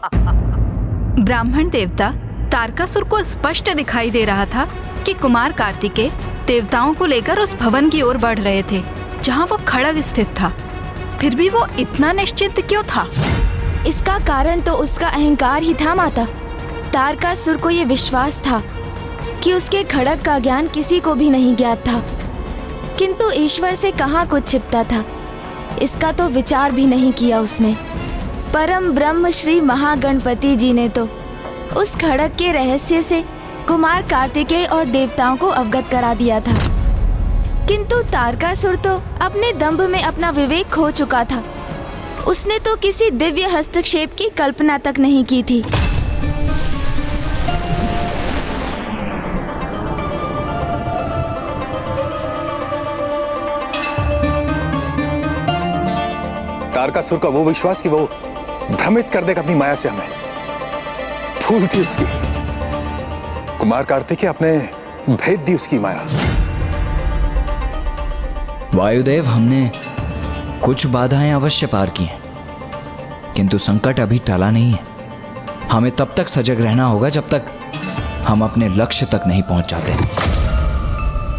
ब्राह्मण देवता तारकासुर को स्पष्ट दिखाई दे रहा था कि कुमार कार्तिकेय देवताओं को लेकर उस भवन की ओर बढ़ रहे थे जहां वो खड़ग स्थित था। फिर भी वो इतना निश्चित क्यों था? इसका कारण तो उसका अहंकार ही था माता। तारकासुर को ये विश्वास था कि उसके खड़ग का ज्ञान किसी को भी नहीं ज्ञात था, किंतु ईश्वर से कहाँ कुछ छिपता था, इसका तो विचार भी नहीं किया उसने। परम ब्रह्म श्री महागणपति जी ने तो उस खड़ग के रहस्य से कुमार कार्तिकेय और देवताओं को अवगत करा दिया था, किंतु तारकासुर तो अपने दंभ में अपना विवेक खो चुका था। उसने तो किसी दिव्य हस्तक्षेप की कल्पना तक नहीं की थी। तारकासुर का वो विश्वास कि वो भ्रमित कर देगा अपनी माया से हमें, फूल थी उसकी। कुमार कार्तिकेय अपने भेद दी उसकी माया। वायुदेव, हमने कुछ बाधाएं अवश्य पार की हैं, किंतु संकट अभी टला नहीं है। हमें तब तक सजग रहना होगा जब तक हम अपने लक्ष्य तक नहीं पहुंच जाते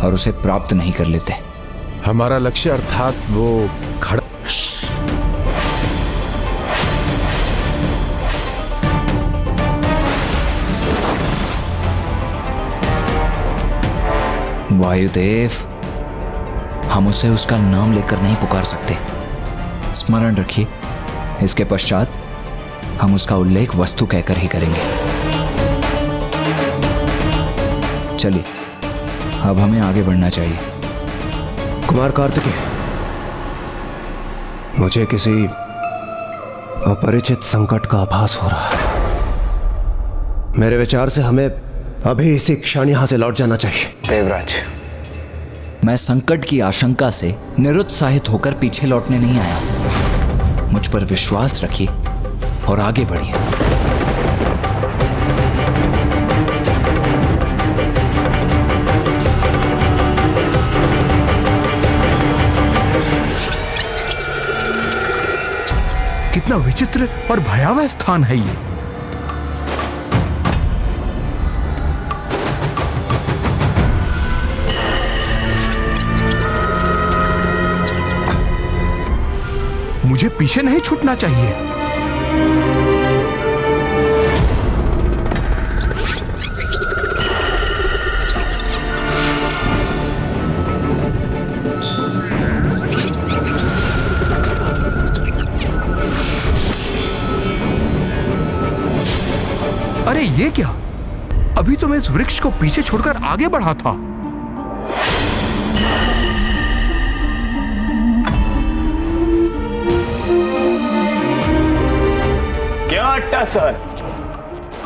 और उसे प्राप्त नहीं कर लेते। हमारा लक्ष्य अर्थात वो खड़ा। वायुदेव, हम उसे उसका नाम लेकर नहीं पुकार सकते। स्मरण रखिए, इसके पश्चात हम उसका उल्लेख वस्तु कहकर ही करेंगे। चलिए, अब हमें आगे बढ़ना चाहिए। कुमार कार्तिकेय, मुझे किसी अपरिचित संकट का आभास हो रहा है। मेरे विचार से हमें अभी इसी क्षण यहां से लौट जाना चाहिए। देवराज, मैं संकट की आशंका से निरुत्साहित होकर पीछे लौटने नहीं आया। मुझ पर विश्वास रखिए और आगे बढ़िए। कितना विचित्र और भयावह स्थान है ये। मुझे पीछे नहीं छूटना चाहिए। अरे ये क्या? अभी तो मैं इस वृक्ष को पीछे छोड़कर आगे बढ़ा था। क्या सर,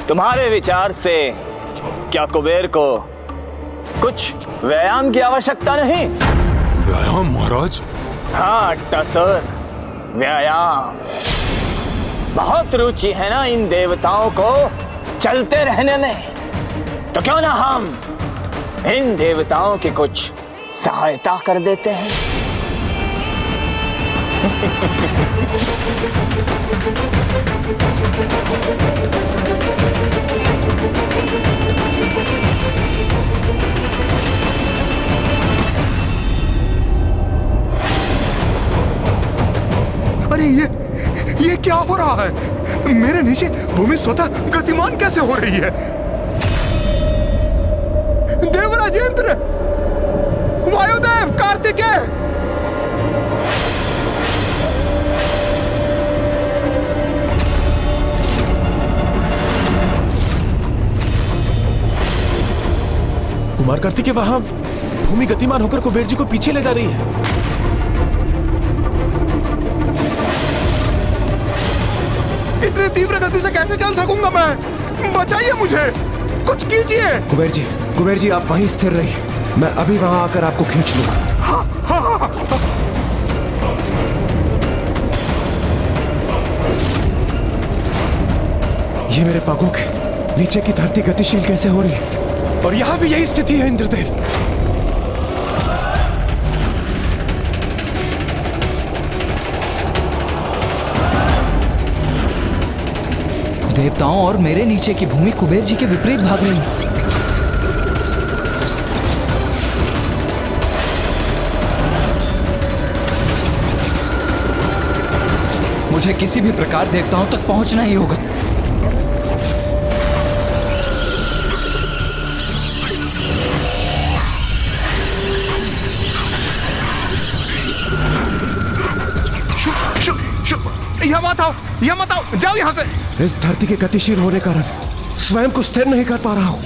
तुम्हारे विचार से क्या कुबेर को कुछ व्यायाम की आवश्यकता नहीं? व्यायाम महाराज? हाँ अट्टा सर, व्यायाम। बहुत रुचि है ना इन देवताओं को चलते रहने में, तो क्यों ना हम इन देवताओं की कुछ सहायता कर देते हैं। अरे ये क्या हो रहा है? मेरे नीचे भूमि स्वतः गतिमान कैसे हो रही है? देवराजेंद्र, वायुदेव, कार्तिकेय, कुमार कार्तिकेय, वहां भूमि गतिमान होकर कुबेर जी को पीछे ले जा रही है। इतनी तीव्र गति से कैसे चल सकूंगा मैं? बचाइए मुझे, कुछ कीजिए। कुबेर जी, आप वहीं स्थिर रहिए, मैं अभी वहां आकर आपको खींच लूंगा। हाँ, हाँ, हाँ। ये मेरे पागों के नीचे की धरती गतिशील कैसे हो रही है? और यहां भी यही स्थिति है इंद्रदेव। देवताओं और मेरे नीचे की भूमि कुबेर जी के विपरीत भाग रही है। मुझे किसी भी प्रकार देवताओं तक पहुंचना ही होगा। यहाँ मत आओ, यहाँ मत आओ, जाओ यहाँ से। इस धरती के गतिशील होने कारण स्वयं को स्थिर नहीं कर पा रहा हूँ।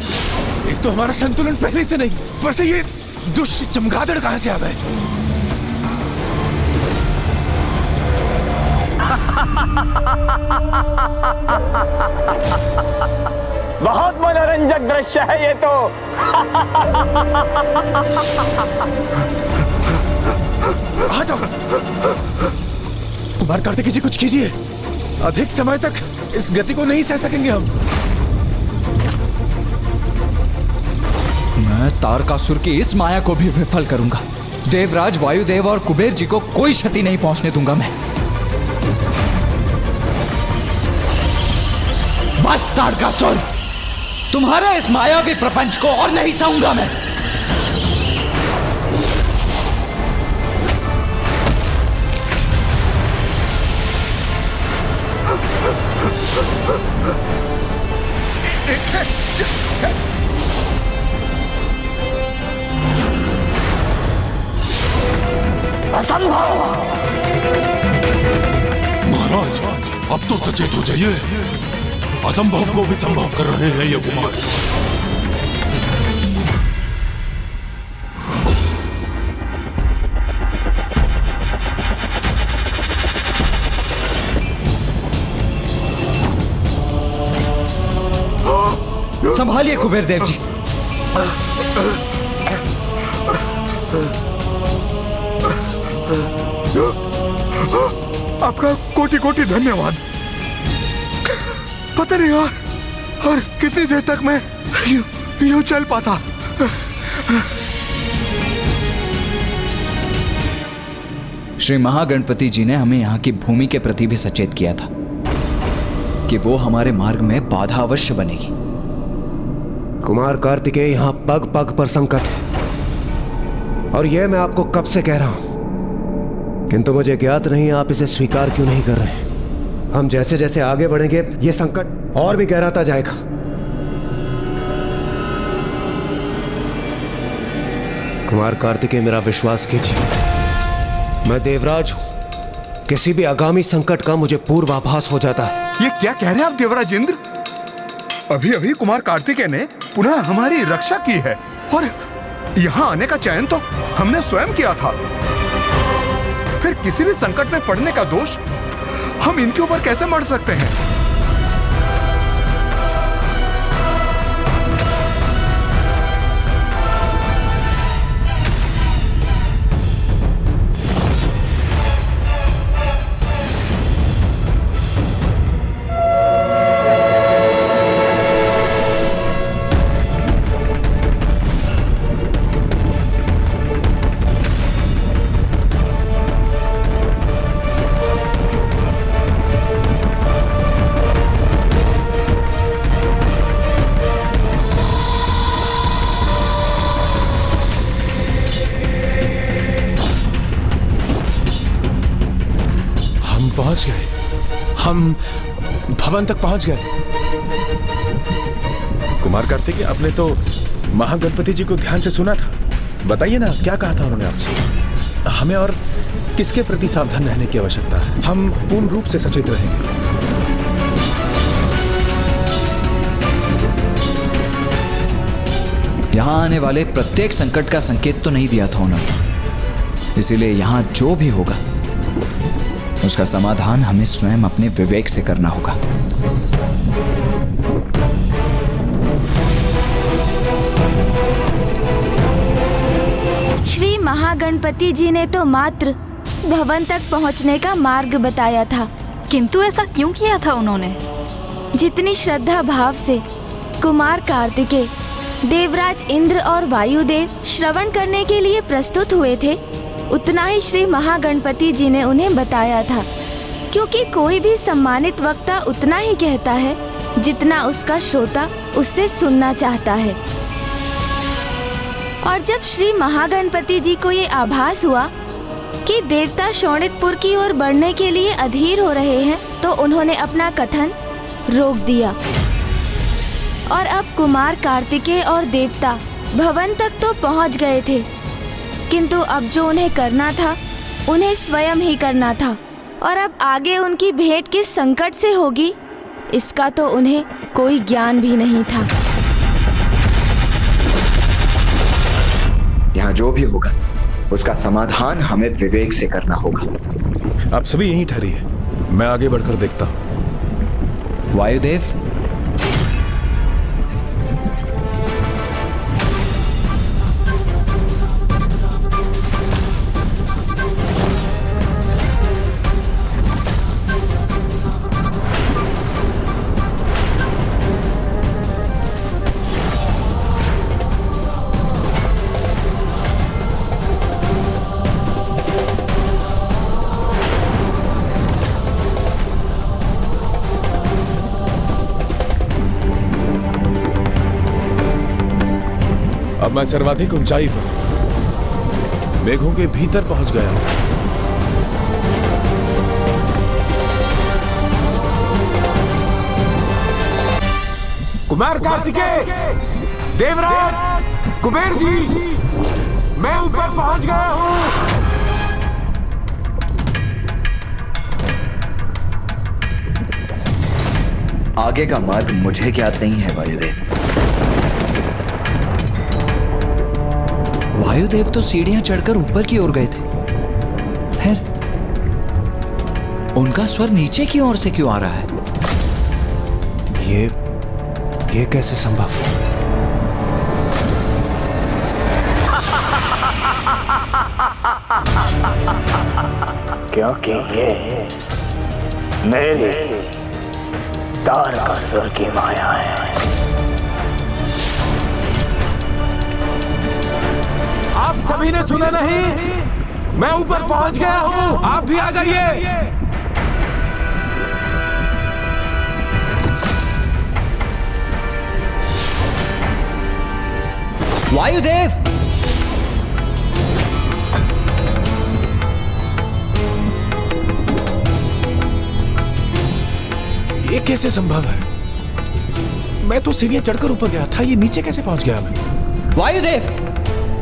एक तो हमारा संतुलन पहले से नहीं, वैसे ये दुष्ट चमगादड़ कहां से आ गए? बहुत मनोरंजक दृश्य है ये तो। हटो। कुमार कार्तिकेय जी, कुछ कीजिए। अधिक समय तक इस गति को नहीं सह सकेंगे हम। मैं तारकासुर की इस माया को भी विफल करूंगा। देवराज वायुदेव और कुबेर जी को कोई क्षति नहीं पहुंचने दूंगा मैं। बस तारकासुर, तुम्हारे इस मायावी प्रपंच को और नहीं सहूंगा मैं। असंभव। महाराज, अब तो सचेत हो जाइए। असंभव को भी संभव कर रहे हैं ये कुमार। संभालिए कुबेर देव जी। आपका कोटि कोटि धन्यवाद। पता नहीं यार, और कितनी देर तक मैं यूं चल पाता। श्री महागणपति जी ने हमें यहाँ की भूमि के प्रति भी सचेत किया था कि वो हमारे मार्ग में बाधा अवश्य बनेगी। कुमार कार्तिकेय, यहाँ पग पग पर संकट है और यह मैं आपको कब से कह रहा हूं, किंतु मुझे ज्ञात नहीं आप इसे स्वीकार क्यों नहीं कर रहे। हम जैसे जैसे आगे बढ़ेंगे यह संकट और भी गहराता जाएगा। कुमार कार्तिकेय, मेरा विश्वास कीजिए, मैं देवराज हूं। किसी भी आगामी संकट का मुझे पूर्वाभास हो जाता है। ये क्या कह रहे हैं आप देवराज इंद्र? अभी अभी कुमार कार्तिकेय ने पुनः हमारी रक्षा की है और यहाँ आने का चयन तो हमने स्वयं किया था। फिर किसी भी संकट में पड़ने का दोष हम इनके ऊपर कैसे मढ़ सकते हैं? पहुंच गए, हम भवन तक पहुंच गए। कुमार कार्तिकेय, आपने तो महागणपति जी को ध्यान से सुना था। बताइए ना, क्या कहा था उन्होंने आपसे? हमें और किसके प्रति सावधान रहने की आवश्यकता है? हम पूर्ण रूप से सचेत रहेंगे। यहां आने वाले प्रत्येक संकट का संकेत तो नहीं दिया था उन्होंने, इसीलिए यहां जो भी होगा उसका समाधान हमें स्वयं अपने विवेक से करना होगा। श्री महागणपति जी ने तो मात्र भवन तक पहुंचने का मार्ग बताया था, किंतु ऐसा क्यों किया था उन्होंने? जितनी श्रद्धा भाव से कुमार कार्तिकेय, देवराज इंद्र और वायुदेव श्रवण करने के लिए प्रस्तुत हुए थे, उतना ही श्री महागणपति जी ने उन्हें बताया था। क्योंकि कोई भी सम्मानित वक्ता उतना ही कहता है जितना उसका श्रोता उससे सुनना चाहता है। और जब श्री महागणपति जी को ये आभास हुआ कि देवता शोणितपुर की ओर बढ़ने के लिए अधीर हो रहे हैं, तो उन्होंने अपना कथन रोक दिया और अब कुमार कार्तिकेय और देवता भवन तक तो पहुंच गए थे, किंतु अब जो उन्हें करना था उन्हें स्वयं ही करना था। और अब आगे उनकी भेंट किस संकट से होगी, इसका तो उन्हें कोई ज्ञान भी नहीं था। यहाँ जो भी होगा उसका समाधान हमें विवेक से करना होगा। आप सभी यहीं ठहरिए, मैं आगे बढ़कर देखता हूं। वायुदेव, अब मैं सर्वाधिक ऊंचाई पर मेघों के भीतर पहुंच गया हूं। कुमार कार्तिकेय, देवराज, कुबेर जी, मैं ऊपर पहुंच गया हूं। आगे का मार्ग मुझे ज्ञात नहीं है वायुदेव। वायुदेव तो सीढ़ियां चढ़कर ऊपर की ओर गए थे, फिर उनका स्वर नीचे की ओर से क्यों आ रहा है? ये कैसे संभव? क्योंकि ये मेरी तारकासुर की माया है। आप सभी ने सुना नहीं? मैं ऊपर पहुंच गया हूं, आप भी आ जाइए। वायुदेव, ये कैसे संभव है? मैं तो सीढ़ियां चढ़कर ऊपर गया था, ये नीचे कैसे पहुंच गया मैं? वायुदेव,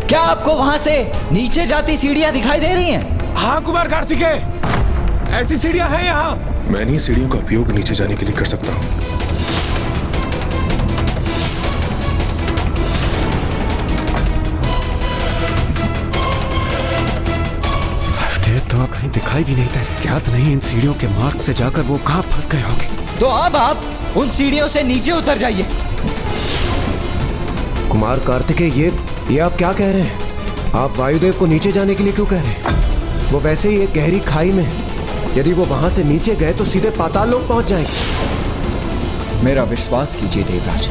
क्या आपको वहां से नीचे जाती सीढ़ियां दिखाई दे रही हैं? हाँ कुमार कार्तिकेय, ऐसी सीढ़ियां हैं यहाँ। मैं इन्हीं सीढ़ियों का उपयोग नीचे जाने के लिए कर सकता हूँ। तो कहीं दिखाई भी नहीं दे रहे। ज्ञात नहीं इन सीढ़ियों के मार्ग से जाकर वो कहाँ फंस गए होंगे। तो अब आप उन सीढ़ियों से नीचे उतर जाइए। कुमार कार्तिकेय, ये आप क्या कह रहे हैं? आप वायुदेव को नीचे जाने के लिए क्यों कह रहे हैं? वो वैसे ही एक गहरी खाई में है। यदि वो वहां से नीचे गए तो सीधे पाताल लोक पहुंच जाएंगे। मेरा विश्वास कीजिए देवराज,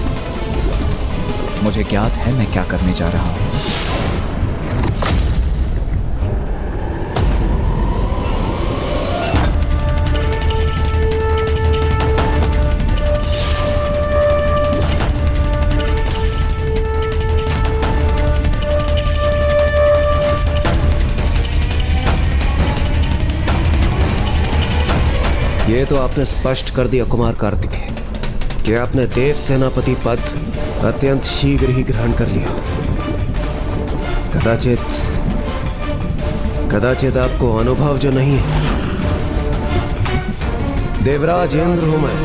मुझे ज्ञात है मैं क्या करने जा रहा हूं। ये तो आपने स्पष्ट कर दिया कुमार कार्तिकेय कि आपने देव सेनापति पद अत्यंत शीघ्र ही ग्रहण कर लिया। कदाचित आपको अनुभव जो नहीं है। देवराज इंद्र हूं मैं,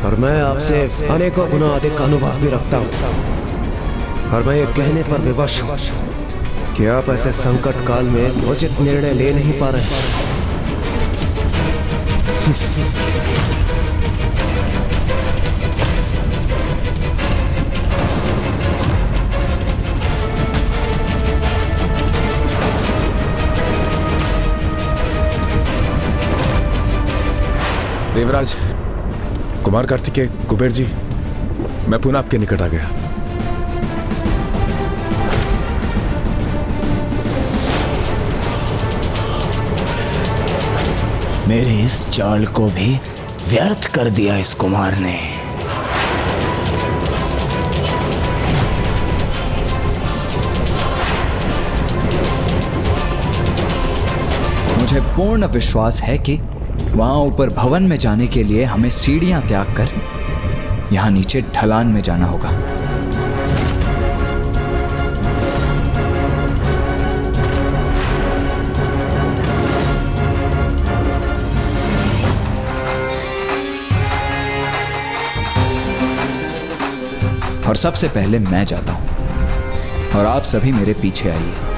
और मैं आपसे अनेकों गुना अधिक अनुभव भी रखता हूं। और मैं ये कहने पर विवश हूं कि आप ऐसे संकट काल में उचित निर्णय ले नहीं पा रहे हैं। देवराज, कुमार कार्तिकेय, कुबेर जी, मैं पुनः आपके निकट आ गया। मेरे इस चाल को भी व्यर्थ कर दिया इस कुमार ने। मुझे पूर्ण विश्वास है कि वहां ऊपर भवन में जाने के लिए हमें सीढ़ियां त्याग कर यहां नीचे ढलान में जाना होगा। और सबसे पहले मैं जाता हूं और आप सभी मेरे पीछे आइए।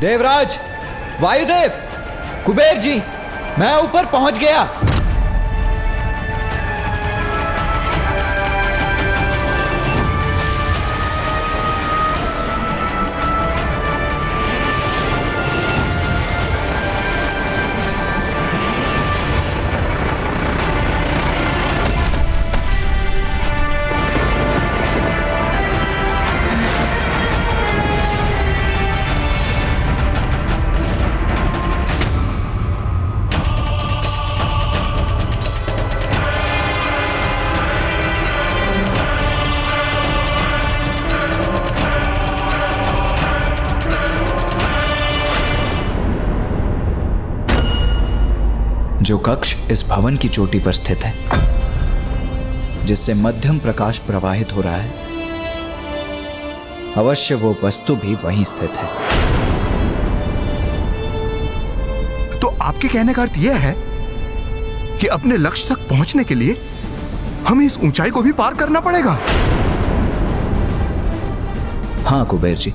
देवराज, वायुदेव, कुबेर जी, मैं ऊपर पहुंच गया। जो कक्ष इस भवन की चोटी पर स्थित है, जिससे मध्यम प्रकाश प्रवाहित हो रहा है, अवश्य वो वस्तु भी वहीं स्थित है। तो आपके कहने का अर्थ यह है कि अपने लक्ष्य तक पहुंचने के लिए हमें इस ऊंचाई को भी पार करना पड़ेगा। हाँ कुबेर जी।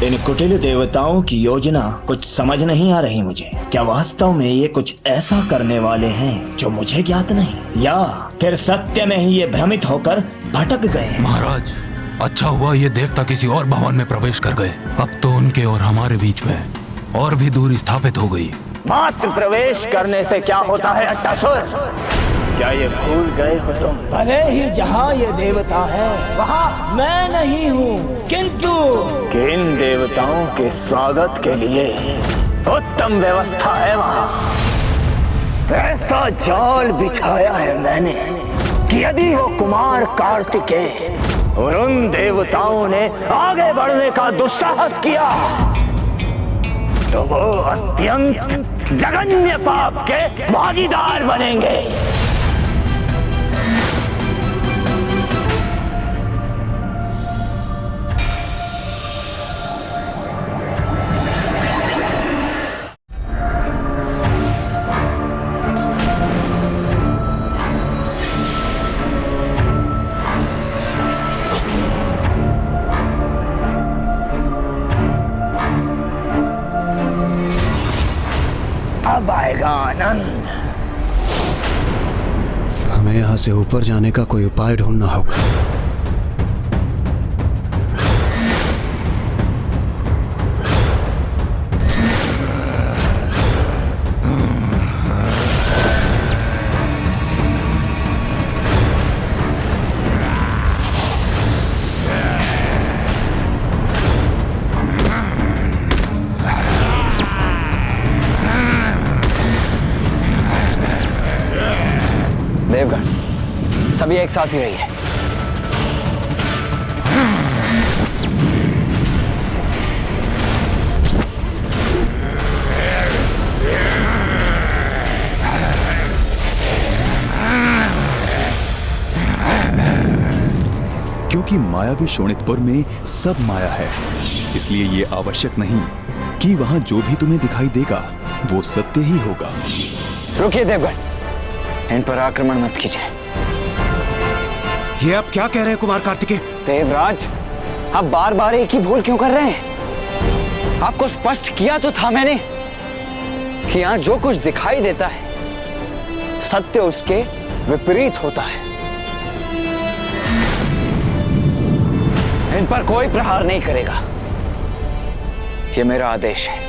इन कुटिल देवताओं की योजना कुछ समझ नहीं आ रही मुझे। क्या वास्तव में ये कुछ ऐसा करने वाले हैं जो मुझे ज्ञात नहीं, या फिर सत्य में ही ये भ्रमित होकर भटक गए? महाराज, अच्छा हुआ ये देवता किसी और भवन में प्रवेश कर गए। अब तो उनके और हमारे बीच में और भी दूरी स्थापित हो गई। मात्र प्रवेश करने से क्या होता है अट्टासुर? क्या ये भूल गए हो तुम? भले ही जहाँ ये देवता है वहाँ मैं नहीं हूँ, किंतु इन देवताओं के स्वागत के लिए उत्तम व्यवस्था है वहाँ। ऐसा जाल बिछाया है मैंने कि यदि वो कुमार कार्तिकेय और उन देवताओं ने आगे बढ़ने का दुस्साहस किया तो वो अत्यंत जघन्य पाप के भागीदार बनेंगे। अब आएगा आनंद। हमें यहाँ से ऊपर जाने का कोई उपाय ढूंढना होगा। देवगण, सभी एक साथ ही रहिए। क्योंकि मायावी शोणितपुर में सब माया है, इसलिए ये आवश्यक नहीं कि वहां जो भी तुम्हें दिखाई देगा वो सत्य ही होगा। रुकिए देवगण, इन पर आक्रमण मत कीजिए। ये आप क्या कह रहे हैं कुमार कार्तिकेय? देवराज, आप बार बार एक ही भूल क्यों कर रहे हैं? आपको स्पष्ट किया तो था मैंने कि यहाँ जो कुछ दिखाई देता है सत्य उसके विपरीत होता है। इन पर कोई प्रहार नहीं करेगा। ये मेरा आदेश है।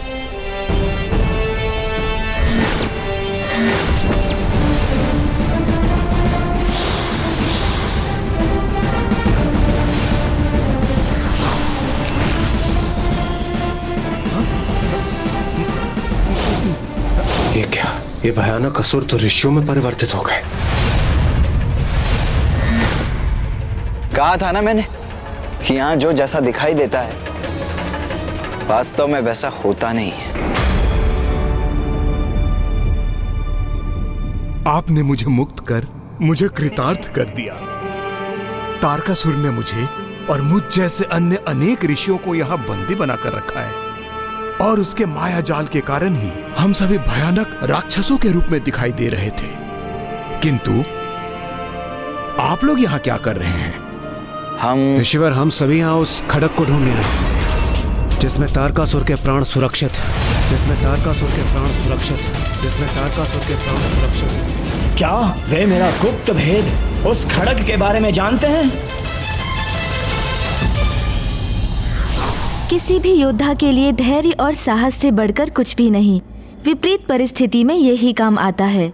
ये क्या? ये भयानक असुर तो ऋषियों में परिवर्तित हो गए। कहा था ना मैंने कि यहाँ जो जैसा दिखाई देता है वास्तव में वैसा होता नहीं है। आपने मुझे मुक्त कर मुझे कृतार्थ कर दिया। तारकासुर ने मुझे और मुझ जैसे अन्य अनेक ऋषियों को यहाँ बंदी बनाकर रखा है, और उसके माया जाल के कारण ही हम सभी भयानक राक्षसों के रूप में दिखाई दे रहे थे। किंतु आप लोग यहाँ क्या कर रहे हैं? हम ऋषिवर, हम सभी यहाँ उस खड़क को ढूंढने आए जिसमें तारकासुर के प्राण सुरक्षित है, जिसमें तारकासुर के प्राण सुरक्षित है, जिसमें तारकासुर के प्राण सुरक्षित है। क्या वे मेरा गुप्त भेद उस खड़ग के बारे में जानते हैं? किसी भी योद्धा के लिए धैर्य और साहस से बढ़कर कुछ भी नहीं। विपरीत परिस्थिति में यही काम आता है।